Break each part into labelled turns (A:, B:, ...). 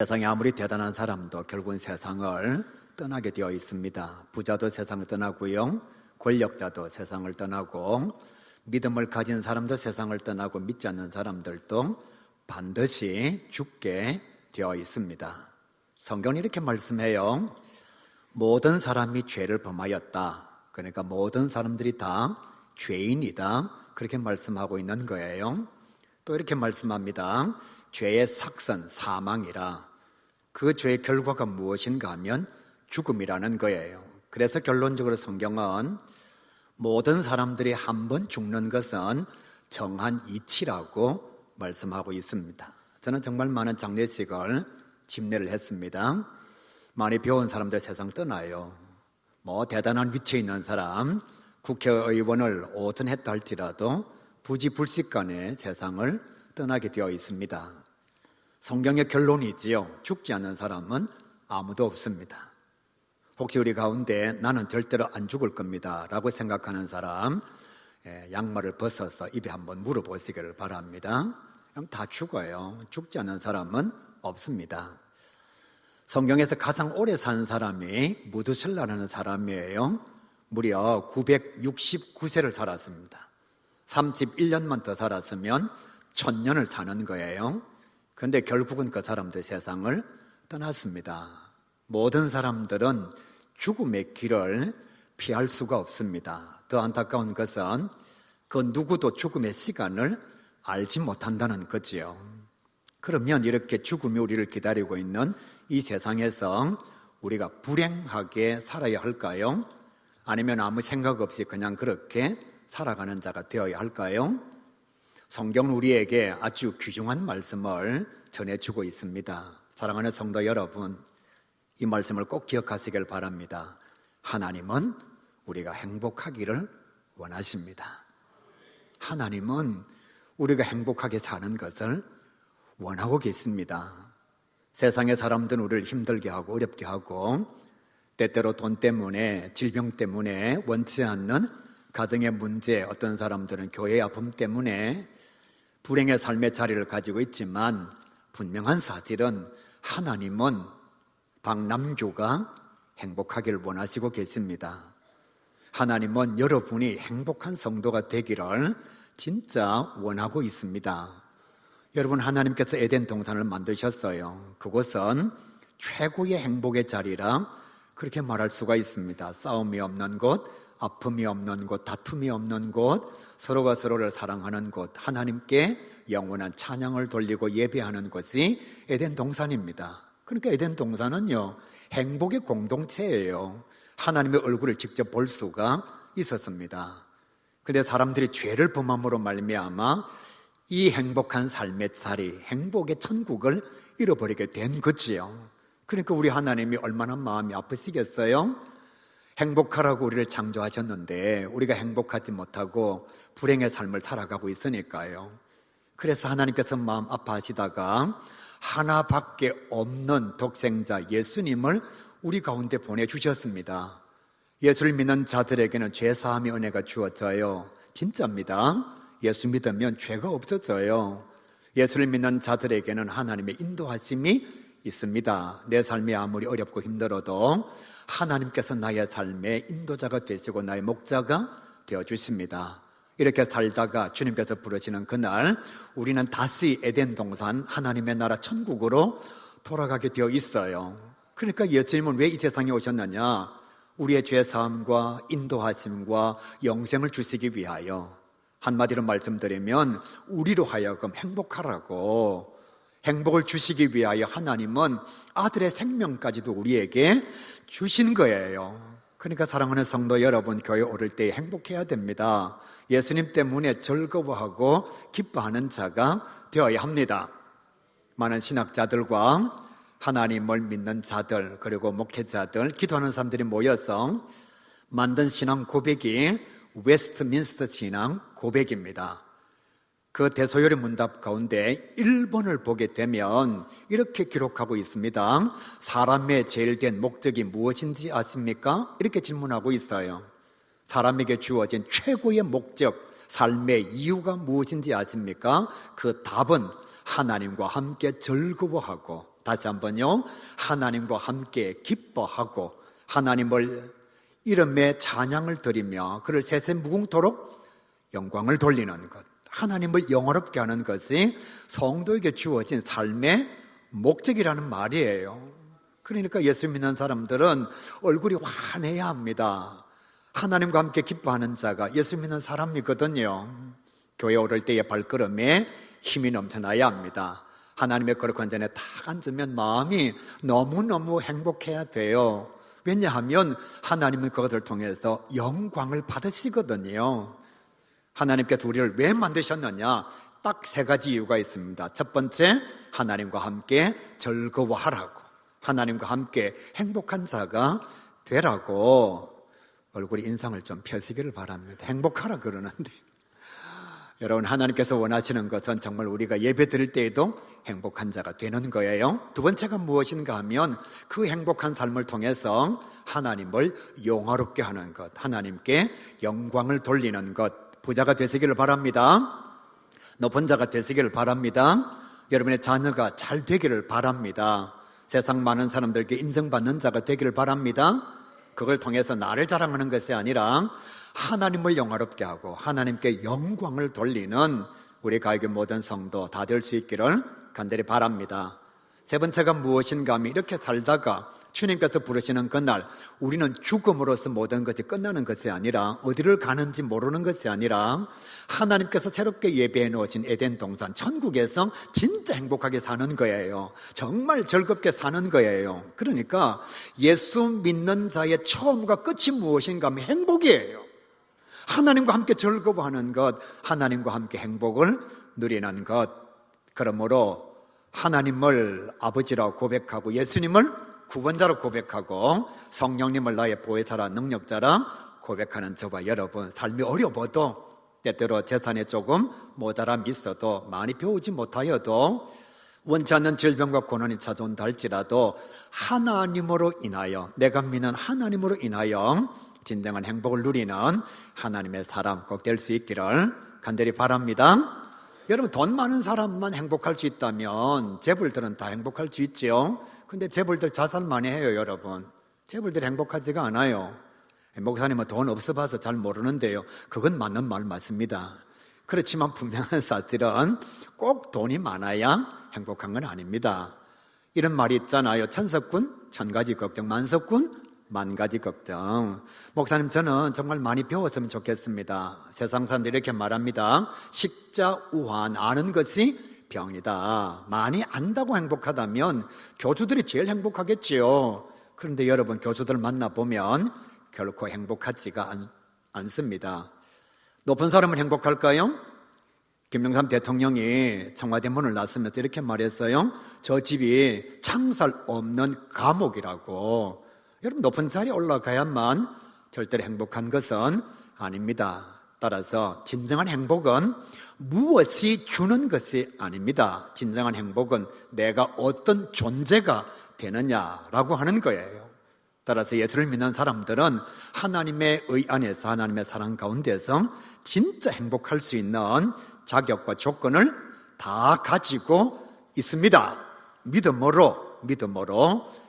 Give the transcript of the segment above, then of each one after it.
A: 세상에 아무리 대단한 사람도 결국은 세상을 떠나게 되어 있습니다. 부자도 세상을 떠나고요, 권력자도 세상을 떠나고, 믿음을 가진 사람도 세상을 떠나고, 믿지 않는 사람들도 반드시 죽게 되어 있습니다. 성경은 이렇게 말씀해요. 모든 사람이 죄를 범하였다. 그러니까 모든 사람들이 다 죄인이다. 그렇게 말씀하고 있는 거예요. 또 이렇게 말씀합니다. 죄의 삭선, 사망이라. 그 죄의 결과가 무엇인가 하면 죽음이라는 거예요. 그래서 결론적으로 성경은 모든 사람들이 한 번 죽는 것은 정한 이치라고 말씀하고 있습니다. 저는 정말 많은 장례식을 집례를 했습니다. 많이 배운 사람들 세상 떠나요. 대단한 위치에 있는 사람, 국회의원을 5선 했다 할지라도 부지불식간에 세상을 떠나게 되어 있습니다. 성경의 결론이지요. 죽지 않는 사람은 아무도 없습니다. 혹시 우리 가운데 나는 절대로 안 죽을 겁니다 라고 생각하는 사람, 양말을 벗어서 입에 한번 물어보시기를 바랍니다. 그럼 다 죽어요. 죽지 않는 사람은 없습니다. 성경에서 가장 오래 산 사람이 무두셀라라는 사람이에요. 무려 969세를 살았습니다. 31년만 더 살았으면 1000년을 사는 거예요. 그런데 결국은 그 사람들 세상을 떠났습니다. 모든 사람들은 죽음의 길을 피할 수가 없습니다. 더 안타까운 것은 그 누구도 죽음의 시간을 알지 못한다는 거지요. 그러면 이렇게 죽음이 우리를 기다리고 있는 이 세상에서 우리가 불행하게 살아야 할까요? 아니면 아무 생각 없이 그냥 그렇게 살아가는 자가 되어야 할까요? 성경은 우리에게 아주 귀중한 말씀을 전해주고 있습니다. 사랑하는 성도 여러분, 이 말씀을 꼭 기억하시길 바랍니다. 하나님은 우리가 행복하기를 원하십니다. 하나님은 우리가 행복하게 사는 것을 원하고 계십니다. 세상의 사람들은 우리를 힘들게 하고 어렵게 하고, 때때로 돈 때문에, 질병 때문에, 원치 않는 가정의 문제, 어떤 사람들은 교회의 아픔 때문에 불행의 삶의 자리를 가지고 있지만, 분명한 사실은 하나님은 박남규가 행복하기를 원하시고 계십니다. 하나님은 여러분이 행복한 성도가 되기를 진짜 원하고 있습니다. 여러분, 하나님께서 에덴 동산을 만드셨어요. 그곳은 최고의 행복의 자리라 그렇게 말할 수가 있습니다. 싸움이 없는 곳, 아픔이 없는 곳, 다툼이 없는 곳, 서로가 서로를 사랑하는 곳, 하나님께 영원한 찬양을 돌리고 예배하는 곳이 에덴 동산입니다. 그러니까 에덴 동산은요, 행복의 공동체예요. 하나님의 얼굴을 직접 볼 수가 있었습니다. 그런데 사람들이 죄를 범함으로 말미암아 이 행복한 삶의 자리, 행복의 천국을 잃어버리게 된 거지요. 그러니까 우리 하나님이 얼마나 마음이 아프시겠어요? 행복하라고 우리를 창조하셨는데 우리가 행복하지 못하고 불행의 삶을 살아가고 있으니까요. 그래서 하나님께서 마음 아파하시다가 하나밖에 없는 독생자 예수님을 우리 가운데 보내주셨습니다. 예수를 믿는 자들에게는 죄사함의 은혜가 주어져요. 진짜입니다. 예수 믿으면 죄가 없어져요. 예수를 믿는 자들에게는 하나님의 인도하심이 있습니다. 내 삶이 아무리 어렵고 힘들어도 하나님께서 나의 삶의 인도자가 되시고 나의 목자가 되어주십니다. 이렇게 살다가 주님께서 부르시는 그날 우리는 다시 에덴 동산 하나님의 나라 천국으로 돌아가게 되어 있어요. 그러니까 예수님은 왜 이 세상에 오셨느냐? 우리의 죄사함과 인도하심과 영생을 주시기 위하여, 한마디로 말씀드리면 우리로 하여금 행복하라고, 행복을 주시기 위하여 하나님은 아들의 생명까지도 우리에게 주신 거예요. 그러니까 사랑하는 성도 여러분, 교회 오를 때 행복해야 됩니다. 예수님 때문에 즐거워하고 기뻐하는 자가 되어야 합니다. 많은 신학자들과 하나님을 믿는 자들, 그리고 목회자들, 기도하는 사람들이 모여서 만든 신앙 고백이 웨스트민스터 신앙 고백입니다. 그 대소요리 문답 가운데 1번을 보게 되면 이렇게 기록하고 있습니다. 사람의 제일 된 목적이 무엇인지 아십니까? 이렇게 질문하고 있어요. 사람에게 주어진 최고의 목적, 삶의 이유가 무엇인지 아십니까? 그 답은 하나님과 함께 즐거워하고 다시 한번요. 하나님과 함께 기뻐하고 하나님을 이름에 찬양을 드리며 그를 세세무궁토록 영광을 돌리는 것, 하나님을 영화롭게 하는 것이 성도에게 주어진 삶의 목적이라는 말이에요. 그러니까 예수 믿는 사람들은 얼굴이 환해야 합니다. 하나님과 함께 기뻐하는 자가 예수 믿는 사람이거든요. 교회 오를 때의 발걸음에 힘이 넘쳐나야 합니다. 하나님의 거룩한 전에 딱 앉으면 마음이 너무너무 행복해야 돼요. 왜냐하면 하나님은 그것을 통해서 영광을 받으시거든요. 하나님께서 우리를 왜 만드셨느냐? 딱 세 가지 이유가 있습니다. 첫 번째, 하나님과 함께 즐거워하라고, 하나님과 함께 행복한 자가 되라고. 얼굴에 인상을 좀 펴시기를 바랍니다. 행복하라 그러는데 여러분, 하나님께서 원하시는 것은 정말 우리가 예배 드릴 때에도 행복한 자가 되는 거예요. 두 번째가 무엇인가 하면 그 행복한 삶을 통해서 하나님을 영화롭게 하는 것, 하나님께 영광을 돌리는 것. 부자가 되시기를 바랍니다. 높은 자가 되시기를 바랍니다. 여러분의 자녀가 잘 되기를 바랍니다. 세상 많은 사람들께 인정받는 자가 되기를 바랍니다. 그걸 통해서 나를 자랑하는 것이 아니라 하나님을 영화롭게 하고 하나님께 영광을 돌리는 우리 가요계 모든 성도 다 될 수 있기를 간절히 바랍니다. 세 번째가 무엇인가 하면 이렇게 살다가 주님께서 부르시는 그날 우리는 죽음으로써 모든 것이 끝나는 것이 아니라, 어디를 가는지 모르는 것이 아니라 하나님께서 새롭게 예배해 놓으신 에덴 동산 천국에서 진짜 행복하게 사는 거예요. 정말 즐겁게 사는 거예요. 그러니까 예수 믿는 자의 처음과 끝이 무엇인가 하면 행복이에요. 하나님과 함께 즐거워하는 것, 하나님과 함께 행복을 누리는 것. 그러므로 하나님을 아버지라고 고백하고 예수님을 구원자로 고백하고 성령님을 나의 보혜사라 능력자라 고백하는 저와 여러분, 삶이 어려워도 때때로 재산에 조금 모자람이 있어도 많이 배우지 못하여도 원치 않는 질병과 고난이 찾아온다 할지라도 하나님으로 인하여, 내가 믿는 하나님으로 인하여 진정한 행복을 누리는 하나님의 사람 꼭 될 수 있기를 간절히 바랍니다. 여러분, 돈 많은 사람만 행복할 수 있다면 재벌들은 다 행복할 수 있죠. 근데 재벌들 자살 많이 해요. 여러분, 재벌들이 행복하지가 않아요. 목사님은 돈 없어 봐서 잘 모르는데요, 그건 맞는 말 맞습니다. 그렇지만 분명한 사실은 꼭 돈이 많아야 행복한 건 아닙니다. 이런 말이 있잖아요. 천석군 천가지 걱정, 만석군 만가지 걱정. 목사님, 저는 정말 많이 배웠으면 좋겠습니다. 세상 사람들이 이렇게 말합니다. 식자우한, 아는 것이 병이다. 많이 안다고 행복하다면 교주들이 제일 행복하겠지요. 그런데 여러분, 교주들 만나보면 결코 행복하지가 않습니다. 높은 사람은 행복할까요? 김영삼 대통령이 청와대 문을 나서면서 이렇게 말했어요. 저 집이 창살 없는 감옥이라고. 여러분, 높은 자리에 올라가야만 절대로 행복한 것은 아닙니다. 따라서 진정한 행복은 무엇이 주는 것이 아닙니다. 진정한 행복은 내가 어떤 존재가 되느냐라고 하는 거예요. 따라서 예수를 믿는 사람들은 하나님의 의 안에서, 하나님의 사랑 가운데서 진짜 행복할 수 있는 자격과 조건을 다 가지고 있습니다. 믿음으로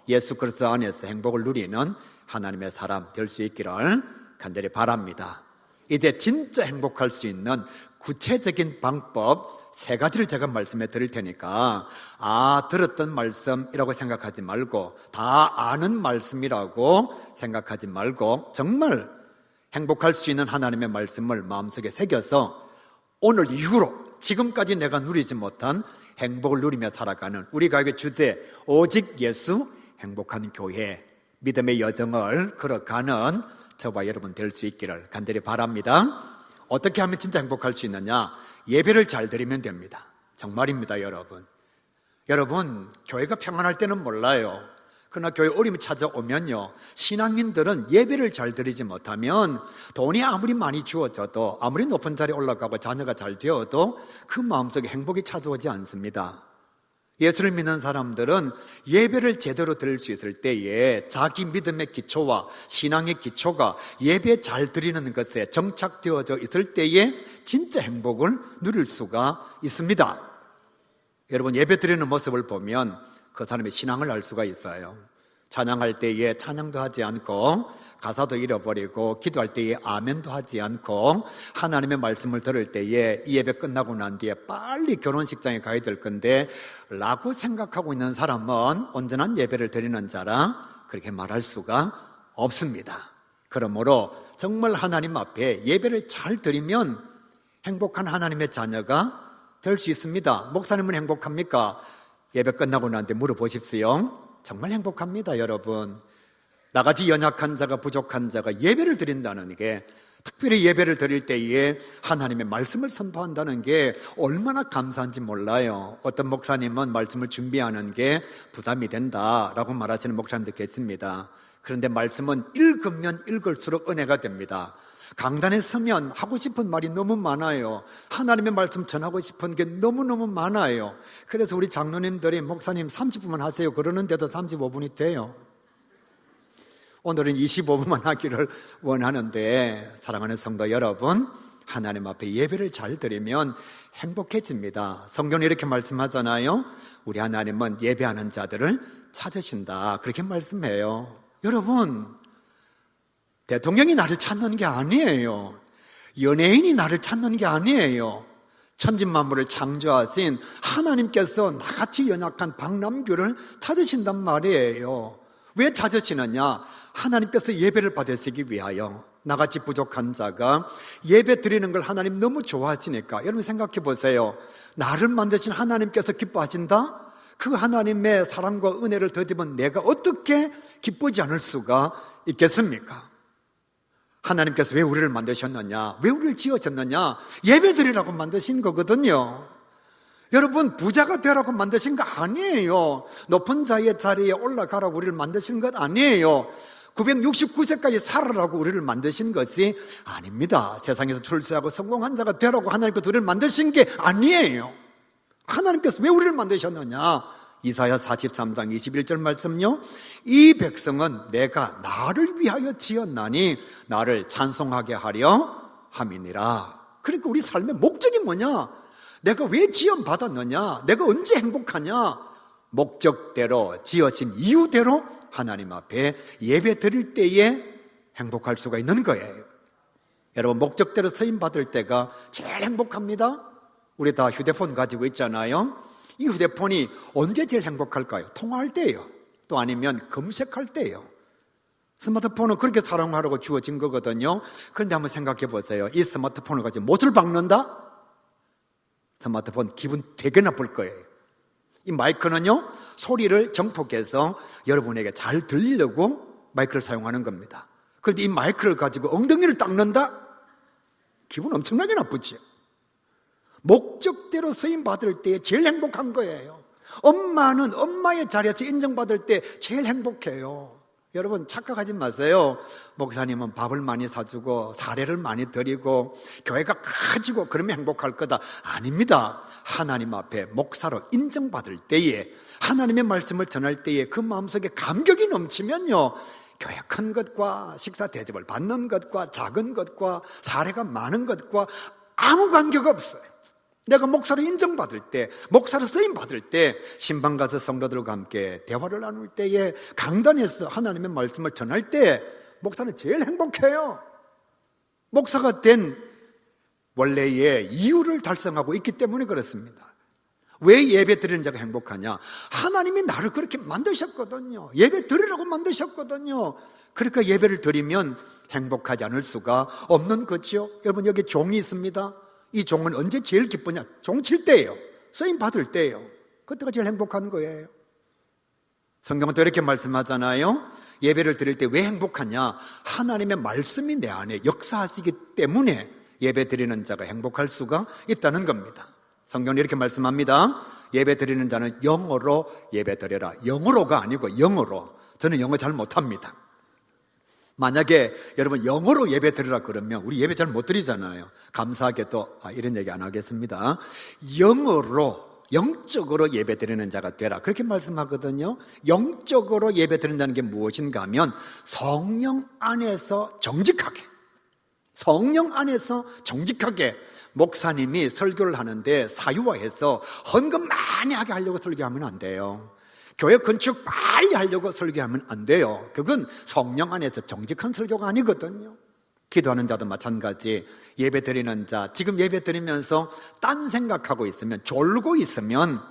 A: 예수 그리스도 안에서 행복을 누리는 하나님의 사람 될 수 있기를 간절히 바랍니다. 이제 진짜 행복할 수 있는 구체적인 방법 세 가지를 제가 말씀해 드릴 테니까 들었던 말씀이라고 생각하지 말고, 다 아는 말씀이라고 생각하지 말고, 정말 행복할 수 있는 하나님의 말씀을 마음속에 새겨서 오늘 이후로 지금까지 내가 누리지 못한 행복을 누리며 살아가는 우리 가요계 주제 오직 예수 행복한 교회, 믿음의 여정을 걸어가는 저와 여러분 될 수 있기를 간절히 바랍니다. 어떻게 하면 진짜 행복할 수 있느냐? 예배를 잘 드리면 됩니다. 정말입니다. 여러분, 교회가 평안할 때는 몰라요. 그러나 교회 어려움이 찾아오면요, 신앙인들은 예배를 잘 드리지 못하면 돈이 아무리 많이 주어져도, 아무리 높은 자리에 올라가고 자녀가 잘 되어도 그 마음속에 행복이 찾아오지 않습니다. 예수를 믿는 사람들은 예배를 제대로 드릴 수 있을 때에 자기 믿음의 기초와 신앙의 기초가 예배 잘 드리는 것에 정착되어져 있을 때에 진짜 행복을 누릴 수가 있습니다. 여러분, 예배 드리는 모습을 보면 그 사람의 신앙을 알 수가 있어요. 찬양할 때에 찬양도 하지 않고 가사도 잃어버리고 기도할 때에 아멘도 하지 않고 하나님의 말씀을 들을 때에 이 예배 끝나고 난 뒤에 빨리 결혼식장에 가야 될 건데 라고 생각하고 있는 사람은 온전한 예배를 드리는 자라 그렇게 말할 수가 없습니다. 그러므로 정말 하나님 앞에 예배를 잘 드리면 행복한 하나님의 자녀가 될 수 있습니다. 목사님은 행복합니까? 예배 끝나고 난 뒤에 물어보십시오. 정말 행복합니다, 여러분. 나같이 연약한 자가 부족한 자가 예배를 드린다는 게, 특별히 예배를 드릴 때에 하나님의 말씀을 선포한다는 게 얼마나 감사한지 몰라요. 어떤 목사님은 말씀을 준비하는 게 부담이 된다라고 말하시는 목사님도 계십니다. 그런데 말씀은 읽으면 읽을수록 은혜가 됩니다. 강단에 서면 하고 싶은 말이 너무 많아요. 하나님의 말씀 전하고 싶은 게 너무너무 많아요. 그래서 우리 장로님들이 목사님 30분만 하세요 그러는데도 35분이 돼요. 오늘은 25분만 하기를 원하는데, 사랑하는 성도 여러분, 하나님 앞에 예배를 잘 드리면 행복해집니다. 성경은 이렇게 말씀하잖아요. 우리 하나님은 예배하는 자들을 찾으신다, 그렇게 말씀해요. 여러분, 대통령이 나를 찾는 게 아니에요. 연예인이 나를 찾는 게 아니에요. 천진만물을 창조하신 하나님께서 나같이 연약한 박남규를 찾으신단 말이에요. 왜 찾으시느냐? 하나님께서 예배를 받으시기 위하여. 나같이 부족한 자가 예배 드리는 걸 하나님 너무 좋아하시니까. 여러분 생각해 보세요. 나를 만드신 하나님께서 기뻐하신다? 그 하나님의 사랑과 은혜를 더디면 내가 어떻게 기쁘지 않을 수가 있겠습니까? 하나님께서 왜 우리를 만드셨느냐? 왜 우리를 지어졌느냐? 예배 드리라고 만드신 거거든요. 여러분, 부자가 되라고 만드신 거 아니에요. 높은 자의 자리에 올라가라고 우리를 만드신 것 아니에요. 969세까지 살아라고 우리를 만드신 것이 아닙니다. 세상에서 출세하고 성공한 자가 되라고 하나님께서 우리를 만드신 게 아니에요. 하나님께서 왜 우리를 만드셨느냐? 이사야 43장 21절 말씀요. 이 백성은 내가 나를 위하여 지었나니 나를 찬송하게 하려 함이니라. 그러니까 우리 삶의 목적이 뭐냐? 내가 왜 지원받았느냐? 내가 언제 행복하냐? 목적대로 지어진 이유대로 하나님 앞에 예배 드릴 때에 행복할 수가 있는 거예요. 여러분, 목적대로 쓰임받을 때가 제일 행복합니다. 우리 다 휴대폰 가지고 있잖아요. 이 휴대폰이 언제 제일 행복할까요? 통화할 때예요. 또 아니면 검색할 때예요. 스마트폰은 그렇게 사용하라고 주어진 거거든요. 그런데 한번 생각해 보세요. 이 스마트폰을 가지고 못을 박는다? 스마트폰 기분 되게 나쁠 거예요. 이 마이크는요, 소리를 정폭해서 여러분에게 잘 들리려고 마이크를 사용하는 겁니다. 그런데 이 마이크를 가지고 엉덩이를 닦는다? 기분 엄청나게 나쁘죠. 목적대로 쓰임받을 때 제일 행복한 거예요. 엄마는 엄마의 자리에서 인정받을 때 제일 행복해요. 여러분, 착각하지 마세요. 목사님은 밥을 많이 사주고 사례를 많이 드리고 교회가 커지고 그러면 행복할 거다. 아닙니다. 하나님 앞에 목사로 인정받을 때에, 하나님의 말씀을 전할 때에 그 마음속에 감격이 넘치면요, 교회 큰 것과 식사 대접을 받는 것과 작은 것과 사례가 많은 것과 아무 관계가 없어요. 내가 목사로 인정받을 때, 목사로 쓰임받을 때, 신방 가서 성도들과 함께 대화를 나눌 때에, 강단에서 하나님의 말씀을 전할 때 목사는 제일 행복해요. 목사가 된 원래의 이유를 달성하고 있기 때문에 그렇습니다. 왜 예배 드리는 자가 행복하냐? 하나님이 나를 그렇게 만드셨거든요. 예배 드리라고 만드셨거든요. 그러니까 예배를 드리면 행복하지 않을 수가 없는 거죠. 여러분, 여기 종이 있습니다. 이 종은 언제 제일 기쁘냐? 종 칠 때예요. 쓰임 받을 때예요. 그때가 제일 행복한 거예요. 성경은 또 이렇게 말씀하잖아요. 예배를 드릴 때 왜 행복하냐? 하나님의 말씀이 내 안에 역사하시기 때문에 예배 드리는 자가 행복할 수가 있다는 겁니다. 성경은 이렇게 말씀합니다. 예배 드리는 자는 영어로 예배 드려라. 영어로가 아니고 영어로. 저는 영어 잘 못합니다. 만약에 여러분 영어로 예배 드리라 그러면 우리 예배 잘 못 드리잖아요. 감사하게도 이런 얘기 안 하겠습니다. 영어로, 영적으로 예배 드리는 자가 되라, 그렇게 말씀하거든요. 영적으로 예배 드린다는 게 무엇인가 하면 성령 안에서 정직하게, 성령 안에서 정직하게. 목사님이 설교를 하는데 사유화해서 헌금 많이 하게 하려고 설교하면 안 돼요. 교회 건축 빨리 하려고 설교하면 안 돼요. 그건 성령 안에서 정직한 설교가 아니거든요. 기도하는 자도 마찬가지, 예배 드리는 자, 지금 예배 드리면서 딴 생각하고 있으면, 졸고 있으면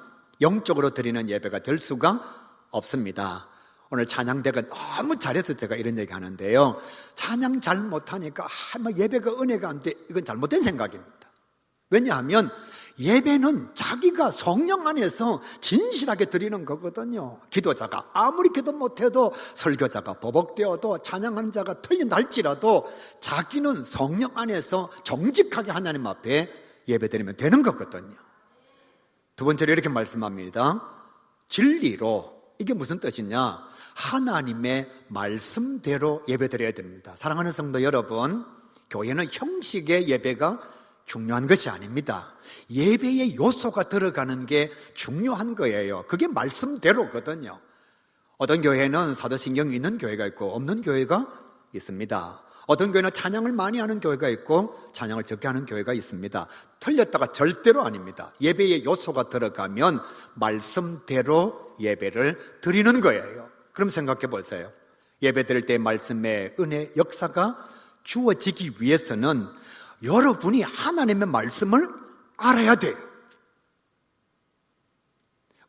A: 영적으로 드리는 예배가 될 수가 없습니다. 오늘 찬양대가 너무 잘해서 제가 이런 얘기 하는데요, 찬양 잘 못하니까 예배가 은혜가 안 돼, 이건 잘못된 생각입니다. 왜냐하면 예배는 자기가 성령 안에서 진실하게 드리는 거거든요. 기도자가 아무리 기도 못해도, 설교자가 버벅대어도, 찬양하는 자가 틀린 날지라도 자기는 성령 안에서 정직하게 하나님 앞에 예배드리면 되는 거거든요. 두 번째로 이렇게 말씀합니다. 진리로, 이게 무슨 뜻이냐? 하나님의 말씀대로 예배드려야 됩니다. 사랑하는 성도 여러분, 교회는 형식의 예배가 중요한 것이 아닙니다. 예배의 요소가 들어가는 게 중요한 거예요. 그게 말씀대로거든요. 어떤 교회는 사도신경이 있는 교회가 있고 없는 교회가 있습니다. 어떤 교회는 찬양을 많이 하는 교회가 있고 찬양을 적게 하는 교회가 있습니다. 틀렸다가 절대로 아닙니다. 예배의 요소가 들어가면 말씀대로 예배를 드리는 거예요. 그럼 생각해 보세요. 예배 드릴 때 말씀의 은혜 역사가 주어지기 위해서는 여러분이 하나님의 말씀을 알아야 돼요.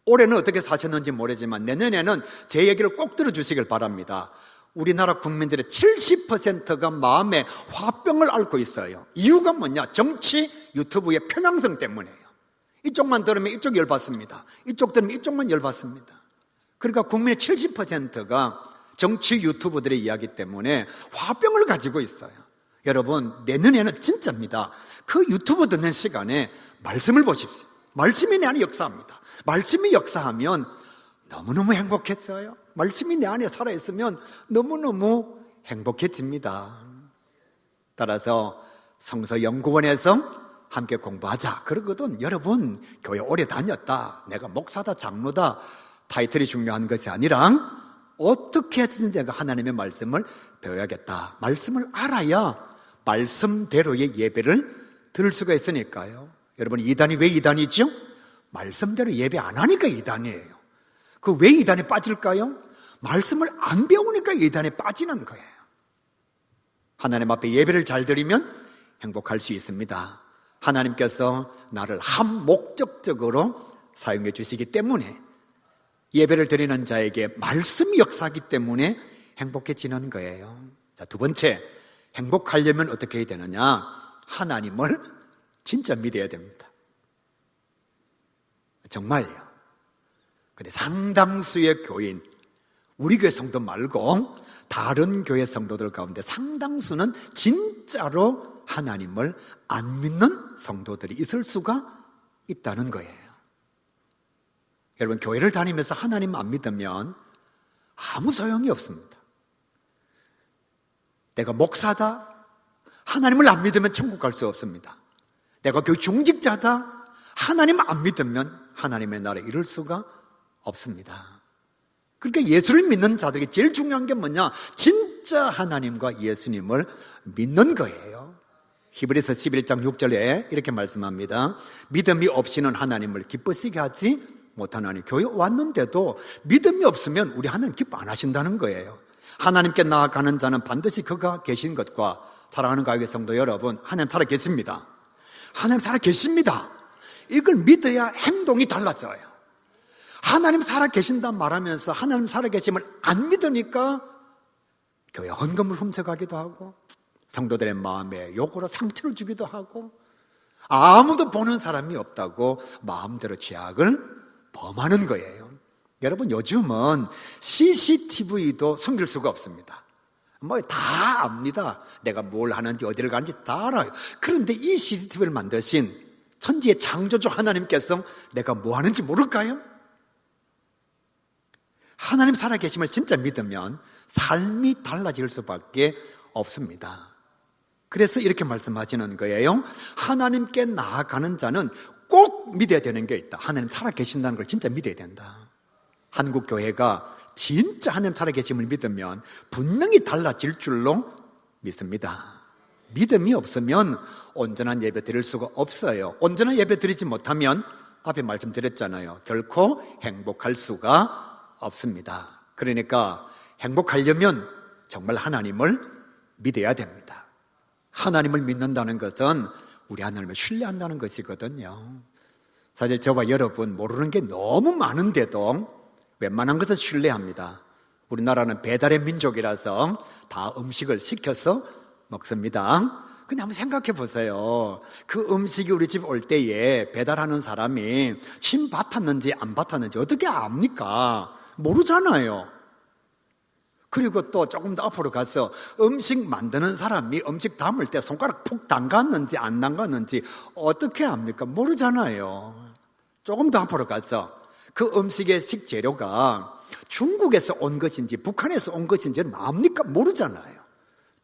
A: 올해는 어떻게 사셨는지 모르지만 내년에는 제 얘기를 꼭 들어주시길 바랍니다. 우리나라 국민들의 70%가 마음에 화병을 앓고 있어요. 이유가 뭐냐? 정치 유튜브의 편향성 때문이에요. 이쪽만 들으면 이쪽 열받습니다. 이쪽 들으면 이쪽만 열받습니다. 그러니까 국민의 70%가 정치 유튜브들의 이야기 때문에 화병을 가지고 있어요. 여러분, 내년에는 진짜입니다. 그 유튜브 듣는 시간에 말씀을 보십시오. 말씀이 내 안에 역사합니다. 말씀이 역사하면 너무너무 행복해져요. 말씀이 내 안에 살아있으면 너무너무 행복해집니다. 따라서 성서연구원에서 함께 공부하자 그러거든. 여러분, 교회 오래 다녔다, 내가 목사다, 장로다, 타이틀이 중요한 것이 아니라 어떻게 해서든 내가 하나님의 말씀을 배워야겠다. 말씀을 알아야 말씀대로의 예배를 드릴 수가 있으니까요. 여러분, 이단이 왜 이단이죠? 말씀대로 예배 안 하니까 이단이에요. 그 왜 이단에 빠질까요? 말씀을 안 배우니까 이단에 빠지는 거예요. 하나님 앞에 예배를 잘 드리면 행복할 수 있습니다. 하나님께서 나를 한 목적적으로 사용해 주시기 때문에, 예배를 드리는 자에게 말씀이 역사하기 때문에 행복해지는 거예요. 자, 두 번째, 행복하려면 어떻게 해야 되느냐? 하나님을 진짜 믿어야 됩니다. 정말요. 근데 상당수의 교인, 우리 교회 성도 말고 다른 교회 성도들 가운데 상당수는 진짜로 하나님을 안 믿는 성도들이 있을 수가 있다는 거예요. 여러분, 교회를 다니면서 하나님 안 믿으면 아무 소용이 없습니다. 내가 목사다, 하나님을 안 믿으면 천국 갈 수 없습니다. 내가 교회 중직자다, 하나님 안 믿으면 하나님의 나라에 이룰 수가 없습니다. 그러니까 예수를 믿는 자들이 제일 중요한 게 뭐냐? 진짜 하나님과 예수님을 믿는 거예요. 히브리서 11장 6절에 이렇게 말씀합니다. 믿음이 없이는 하나님을 기쁘시게 하지 못하나니. 교회 왔는데도 믿음이 없으면 우리 하나님 기뻐 안 하신다는 거예요. 하나님께 나아가는 자는 반드시 그가 계신 것과, 사랑하는 가요계 성도 여러분, 하나님 살아 계십니다. 하나님 살아 계십니다. 이걸 믿어야 행동이 달라져요. 하나님 살아 계신다 말하면서 하나님 살아 계심을 안 믿으니까 교회 헌금을 훔쳐가기도 하고, 성도들의 마음에 욕으로 상처를 주기도 하고, 아무도 보는 사람이 없다고 마음대로 죄악을 범하는 거예요. 여러분, 요즘은 CCTV도 숨길 수가 없습니다. 뭐 다 압니다. 내가 뭘 하는지 어디를 가는지 다 알아요. 그런데 이 CCTV를 만드신 천지의 창조주 하나님께서 내가 뭐 하는지 모를까요? 하나님 살아계심을 진짜 믿으면 삶이 달라질 수밖에 없습니다. 그래서 이렇게 말씀하시는 거예요. 하나님께 나아가는 자는 꼭 믿어야 되는 게 있다. 하나님 살아계신다는 걸 진짜 믿어야 된다. 한국 교회가 진짜 하나님 살아계심을 믿으면 분명히 달라질 줄로 믿습니다. 믿음이 없으면 온전한 예배 드릴 수가 없어요. 온전한 예배 드리지 못하면 앞에 말씀드렸잖아요. 결코 행복할 수가 없습니다. 그러니까 행복하려면 정말 하나님을 믿어야 됩니다. 하나님을 믿는다는 것은 우리 하나님을 신뢰한다는 것이거든요. 사실 저와 여러분 모르는 게 너무 많은데도 웬만한 것은 신뢰합니다. 우리나라는 배달의 민족이라서 다 음식을 시켜서 먹습니다. 근데 한번 생각해 보세요. 그 음식이 우리 집 올 때에 배달하는 사람이 침 뱉었는지 안 뱉었는지 어떻게 압니까? 모르잖아요. 그리고 또 조금 더 앞으로 가서 음식 만드는 사람이 음식 담을 때 손가락 푹 담갔는지 안 담갔는지 어떻게 압니까? 모르잖아요. 조금 더 앞으로 가서 그 음식의 식재료가 중국에서 온 것인지 북한에서 온 것인지는 압니까? 모르잖아요.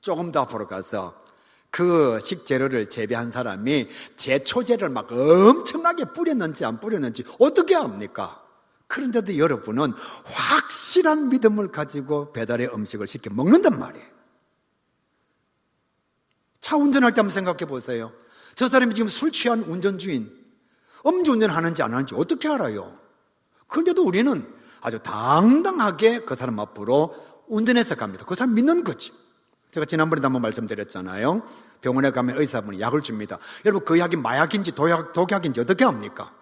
A: 조금 더 앞으로 가서 그 식재료를 재배한 사람이 제초제를 막 엄청나게 뿌렸는지 안 뿌렸는지 어떻게 압니까? 그런데도 여러분은 확실한 믿음을 가지고 배달의 음식을 시켜 먹는단 말이에요. 차 운전할 때 한번 생각해 보세요. 저 사람이 지금 술 취한 운전주인, 음주운전 하는지 안 하는지 어떻게 알아요? 그런데도 우리는 아주 당당하게 그 사람 앞으로 운전해서 갑니다. 그 사람 믿는 거지. 제가 지난번에도 한번 말씀드렸잖아요. 병원에 가면 의사분이 약을 줍니다. 여러분 그 약이 마약인지 독약인지 어떻게 합니까?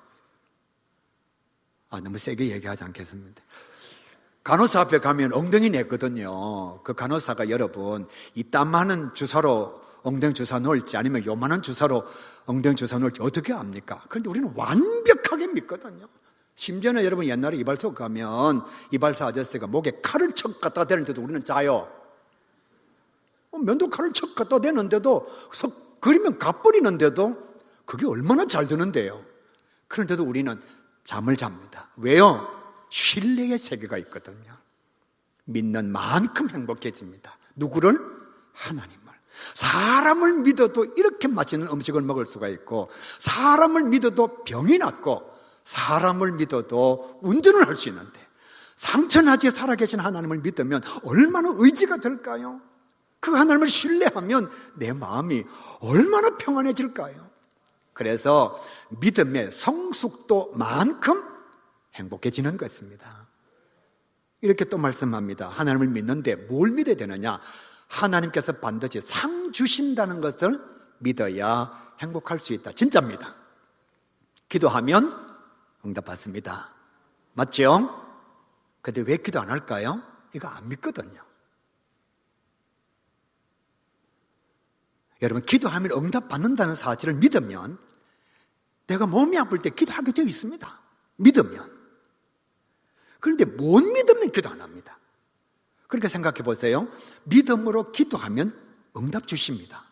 A: 너무 세게 얘기하지 않겠습니다. 간호사 앞에 가면 엉덩이 내거든요. 그 간호사가 여러분 이 땀 많은 주사로 엉덩이 주사 놓을지 아니면 요만한 주사로 엉덩이 주사 놓을지 어떻게 압니까? 그런데 우리는 완벽하게 믿거든요. 심지어는 여러분 옛날에 이발소 가면 이발사 아저씨가 목에 칼을 척 갖다 대는데도 우리는 짜요. 면도 칼을 척 갖다 대는데도 그리면 가버리는데도 그게 얼마나 잘 드는데요. 그런데도 우리는 잠을 잡니다. 왜요? 신뢰의 세계가 있거든요. 믿는 만큼 행복해집니다. 누구를? 하나님을. 사람을 믿어도 이렇게 맛있는 음식을 먹을 수가 있고, 사람을 믿어도 병이 낫고, 사람을 믿어도 운전을 할 수 있는데, 상처나지 살아계신 하나님을 믿으면 얼마나 의지가 될까요? 그 하나님을 신뢰하면 내 마음이 얼마나 평안해질까요? 그래서 믿음의 성숙도만큼 행복해지는 것입니다. 이렇게 또 말씀합니다. 하나님을 믿는데 뭘 믿어야 되느냐? 하나님께서 반드시 상 주신다는 것을 믿어야 행복할 수 있다. 진짜입니다. 기도하면 응답받습니다. 맞죠? 근데 왜 기도 안 할까요? 이거 안 믿거든요. 여러분 기도하면 응답받는다는 사실을 믿으면 내가 몸이 아플 때 기도하게 되어 있습니다. 믿으면. 그런데 못 믿으면 기도 안 합니다. 그렇게 생각해 보세요. 믿음으로 기도하면 응답 주십니다.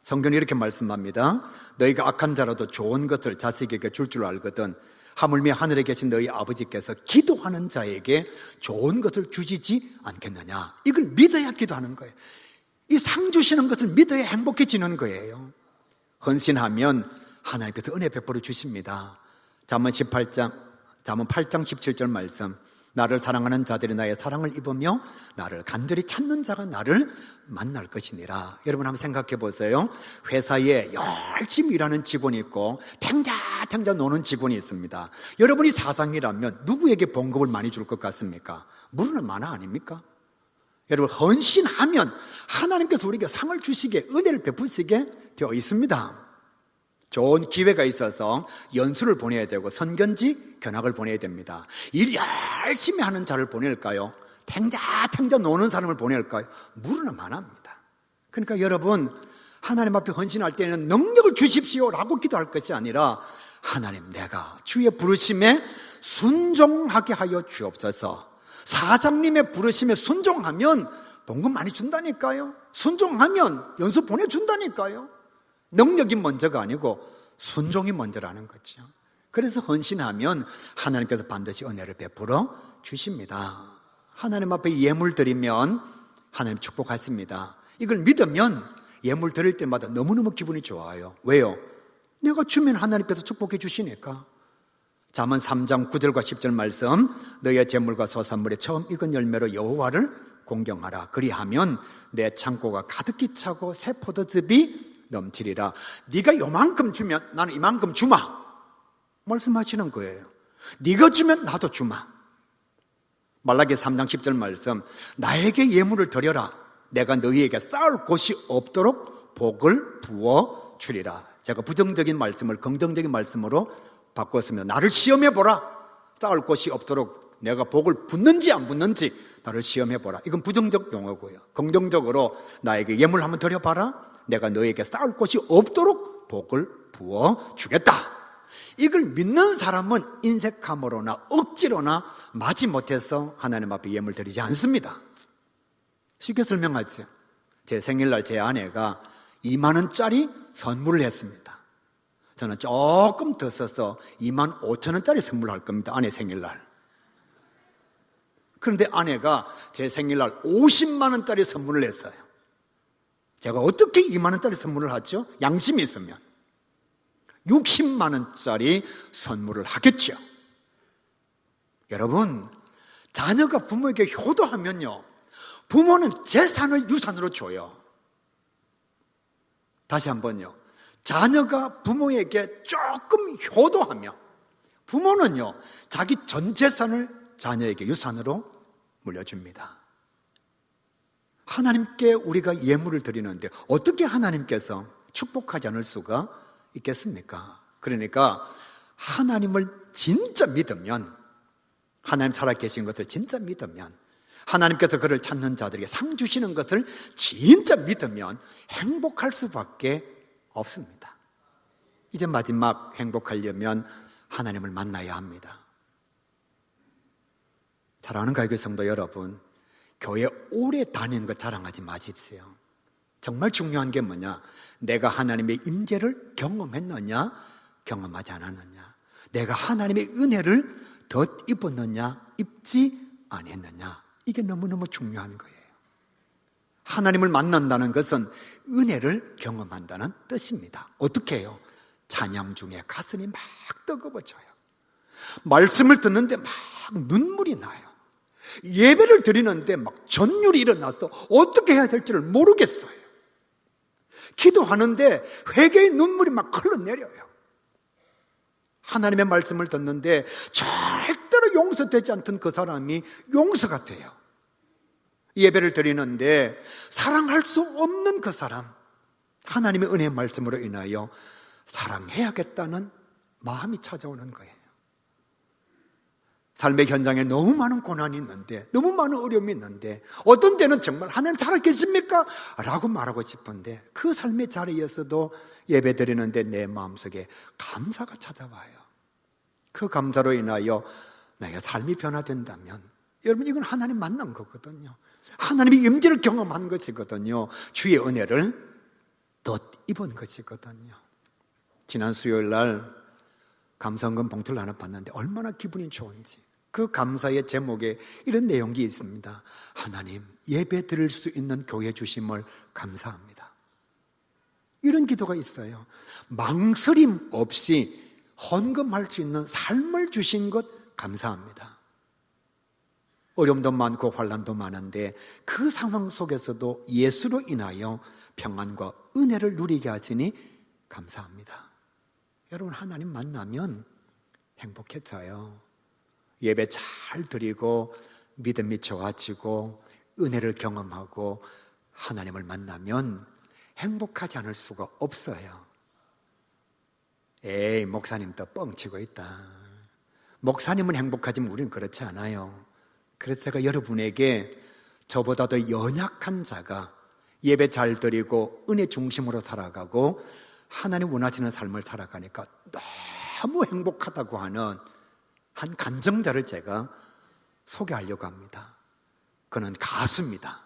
A: 성경이 이렇게 말씀합니다. 너희가 악한 자라도 좋은 것을 자식에게 줄 줄 알거든 하물며 하늘에 계신 너희 아버지께서 기도하는 자에게 좋은 것을 주시지 않겠느냐. 이걸 믿어야 기도하는 거예요. 이 상 주시는 것을 믿어야 행복해지는 거예요. 헌신하면 하나님께서 은혜 베풀어 주십니다. 잠언 8장 17절 말씀. 나를 사랑하는 자들이 나의 사랑을 입으며 나를 간절히 찾는 자가 나를 만날 것이니라. 여러분 한번 생각해 보세요. 회사에 열심히 일하는 직원이 있고 탱자탱자 노는 직원이 있습니다. 여러분이 사장이라면 누구에게 봉급을 많이 줄 것 같습니까? 물은 많아 아닙니까? 여러분 헌신하면 하나님께서 우리에게 상을 주시게 은혜를 베푸시게 되어 있습니다. 좋은 기회가 있어서 연수를 보내야 되고 선견지 견학을 보내야 됩니다. 일 열심히 하는 자를 보낼까요? 탱자탱자 노는 사람을 보낼까요? 물은 많합니다. 그러니까 여러분 하나님 앞에 헌신할 때는 능력을 주십시오라고 기도할 것이 아니라 하나님 내가 주의 부르심에 순종하게 하여 주옵소서. 사장님의 부르심에 순종하면 봉급 많이 준다니까요. 순종하면 연수 보내준다니까요. 능력이 먼저가 아니고 순종이 먼저라는 거죠. 그래서 헌신하면 하나님께서 반드시 은혜를 베풀어 주십니다. 하나님 앞에 예물 드리면 하나님 축복하십니다. 이걸 믿으면 예물 드릴 때마다 너무너무 기분이 좋아요. 왜요? 내가 주면 하나님께서 축복해 주시니까. 잠언 3장 9절과 10절 말씀. 너의 재물과 소산물의 처음 익은 열매로 여호와를 공경하라. 그리하면 내 창고가 가득히 차고 새 포도즙이 넘치리라. 네가 요만큼 주면 나는 이만큼 주마 말씀하시는 거예요. 네가 주면 나도 주마. 말라기 3장 10절 말씀, 나에게 예물을 드려라. 내가 너희에게 쌓을 곳이 없도록 복을 부어 주리라. 제가 부정적인 말씀을 긍정적인 말씀으로 바꿨습니다. 나를 시험해 보라. 쌓을 곳이 없도록 내가 복을 붓는지 안 붓는지 나를 시험해 보라. 이건 부정적 용어고요. 긍정적으로 나에게 예물 한번 드려봐라. 내가 너에게 쌓을 곳이 없도록 복을 부어 주겠다. 이걸 믿는 사람은 인색함으로나 억지로나 마지못해서 하나님 앞에 예물 드리지 않습니다. 쉽게 설명하죠. 제 생일날 제 아내가 2만 원짜리 선물을 했습니다. 저는 조금 더 써서 2만 5천 원짜리 선물을 할 겁니다. 아내 생일날. 그런데 아내가 제 생일날 50만 원짜리 선물을 했어요. 제가 어떻게 2만 원짜리 선물을 하죠? 양심이 있으면 60만 원짜리 선물을 하겠죠. 여러분, 자녀가 부모에게 효도하면요, 부모는 재산을 유산으로 줘요. 다시 한번요, 자녀가 부모에게 조금 효도하며 부모는요, 자기 전 재산을 자녀에게 유산으로 물려줍니다. 하나님께 우리가 예물을 드리는데 어떻게 하나님께서 축복하지 않을 수가 있겠습니까? 그러니까 하나님을 진짜 믿으면, 하나님 살아계신 것을 진짜 믿으면, 하나님께서 그를 찾는 자들에게 상 주시는 것을 진짜 믿으면 행복할 수밖에 없습니다. 이제 마지막 행복하려면 하나님을 만나야 합니다. 사랑하는 가요교회 성도 여러분, 교회 오래 다니는 것 자랑하지 마십시오. 정말 중요한 게 뭐냐? 내가 하나님의 임재를 경험했느냐, 경험하지 않았느냐? 내가 하나님의 은혜를 덧입었느냐, 입지 아니했느냐? 이게 너무너무 중요한 거예요. 하나님을 만난다는 것은 은혜를 경험한다는 뜻입니다. 어떻게 해요? 찬양 중에 가슴이 막 뜨거워져요. 말씀을 듣는데 막 눈물이 나요. 예배를 드리는데 막 전율이 일어나서 어떻게 해야 될지를 모르겠어요. 기도하는데 회개의 눈물이 막 흘러내려요. 하나님의 말씀을 듣는데 절대로 용서되지 않던 그 사람이 용서가 돼요. 예배를 드리는데 사랑할 수 없는 그 사람, 하나님의 은혜의 말씀으로 인하여 사랑해야겠다는 마음이 찾아오는 거예요. 삶의 현장에 너무 많은 고난이 있는데, 너무 많은 어려움이 있는데, 어떤 때는 정말 하나님 살아계십니까? 라고 말하고 싶은데, 그 삶의 자리에서도 예배 드리는데 내 마음속에 감사가 찾아와요. 그 감사로 인하여 나의 삶이 변화된다면, 여러분, 이건 하나님 만난 거거든요. 하나님의 임재를 경험한 것이거든요. 주의 은혜를 덧입은 것이거든요. 지난 수요일 날 감사헌금 봉투를 하나 받는데 얼마나 기분이 좋은지, 그 감사의 제목에 이런 내용이 있습니다. 하나님, 예배 드릴 수 있는 교회 주심을 감사합니다. 이런 기도가 있어요. 망설임 없이 헌금할 수 있는 삶을 주신 것 감사합니다. 어려움도 많고 환난도 많은데 그 상황 속에서도 예수로 인하여 평안과 은혜를 누리게 하시니 감사합니다. 여러분, 하나님 만나면 행복해져요. 예배 잘 드리고 믿음이 좋아지고 은혜를 경험하고 하나님을 만나면 행복하지 않을 수가 없어요. 에이, 목사님도 뻥치고 있다. 목사님은 행복하지만 우리는 그렇지 않아요. 그래서 제가 여러분에게 저보다 더 연약한 자가 예배 잘 드리고 은혜 중심으로 살아가고 하나님 원하시는 삶을 살아가니까 너무 행복하다고 하는 한 간증자를 제가 소개하려고 합니다. 그는 가수입니다.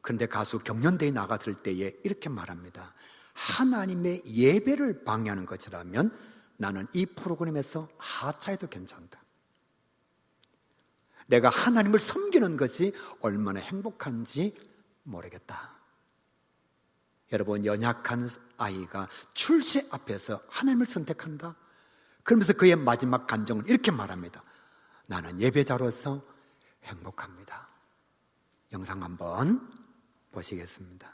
A: 그런데 가수 경연대회 나갔을 때에 이렇게 말합니다. 하나님의 예배를 방해하는 것이라면 나는 이 프로그램에서 하차해도 괜찮다. 내가 하나님을 섬기는 것이 얼마나 행복한지 모르겠다. 여러분, 연약한 아이가 출세 앞에서 하나님을 선택한다? 그러면서 그의 마지막 간증은 이렇게 말합니다. 나는 예배자로서 행복합니다. 영상 한번 보시겠습니다.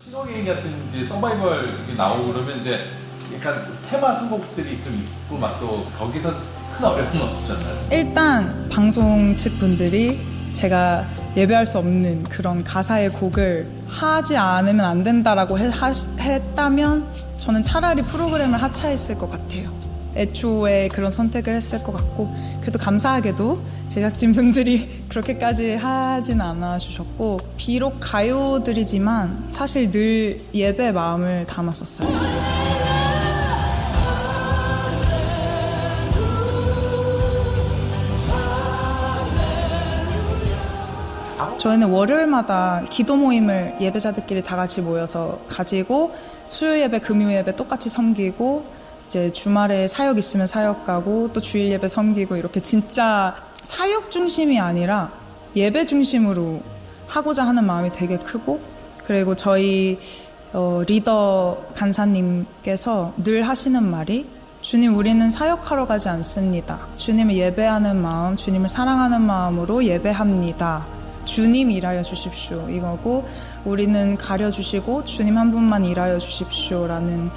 B: 신호개인 같은 이제 서바이벌 나오고 그러면 이제 약간 테마 선곡들이 좀 있고 막 또 거기서 큰 어려움은 없으셨나요?
C: 일단 방송 측 분들이 제가 예배할 수 없는 그런 가사의 곡을 하지 않으면 안 된다라고 했다면 저는 차라리 프로그램을 하차했을 것 같아요. 애초에 그런 선택을 했을 것 같고, 그래도 감사하게도 제작진분들이 그렇게까지 하진 않아 주셨고, 비록 가요들이지만 사실 늘 예배 마음을 담았었어요. 저희는 월요일마다 기도 모임을 예배자들끼리 다 같이 모여서 가지고, 수요 예배, 금요 예배 똑같이 섬기고, 이제 주말에 사역 있으면 사역 가고, 또 주일 예배 섬기고, 이렇게 진짜 사역 중심이 아니라 예배 중심으로 하고자 하는 마음이 되게 크고, 그리고 저희 리더 간사님께서 늘 하시는 말이, 주님, 우리는 사역하러 가지 않습니다. 주님을 예배하는 마음, 주님을 사랑하는 마음으로 예배합니다. 주님 일하여 주십시오 이거고, 우리는 가려주시고 주님 한 분만 일하여 주십시오라는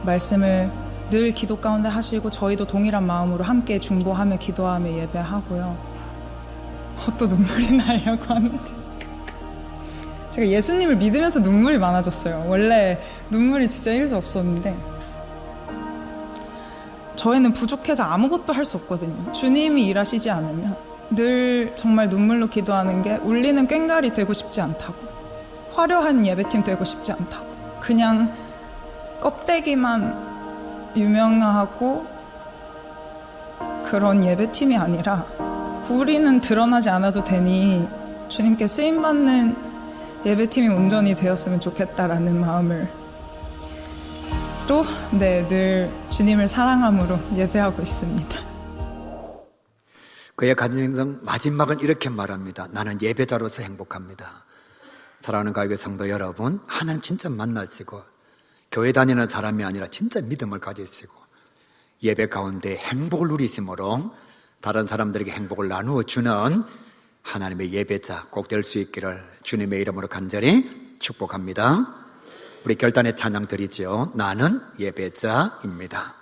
C: 말씀을 늘 기도 가운데 하시고, 저희도 동일한 마음으로 함께 중보하며 기도하며 예배하고요. 또 눈물이 나려고 하는데, 제가 예수님을 믿으면서 눈물이 많아졌어요. 원래 눈물이 진짜 1도 없었는데, 저희는 부족해서 아무것도 할 수 없거든요. 주님이 일하시지 않으면. 늘 정말 눈물로 기도하는 게, 울리는 꽹과리 되고 싶지 않다고, 화려한 예배팀 되고 싶지 않다고, 그냥 껍데기만 유명하고 그런 예배팀이 아니라, 우리는 드러나지 않아도 되니 주님께 쓰임받는 예배팀이 온전히 되었으면 좋겠다라는 마음을 늘 주님을 사랑함으로 예배하고 있습니다.
A: 그의 간증성 마지막은 이렇게 말합니다. 나는 예배자로서 행복합니다. 사랑하는 가요계 성도 여러분, 하나님 진짜 만나시고 교회 다니는 사람이 아니라 진짜 믿음을 가지시고 예배 가운데 행복을 누리심으로 다른 사람들에게 행복을 나누어 주는 하나님의 예배자 꼭 될 수 있기를 주님의 이름으로 간절히 축복합니다. 우리 결단의 찬양 드리죠. 나는 예배자입니다.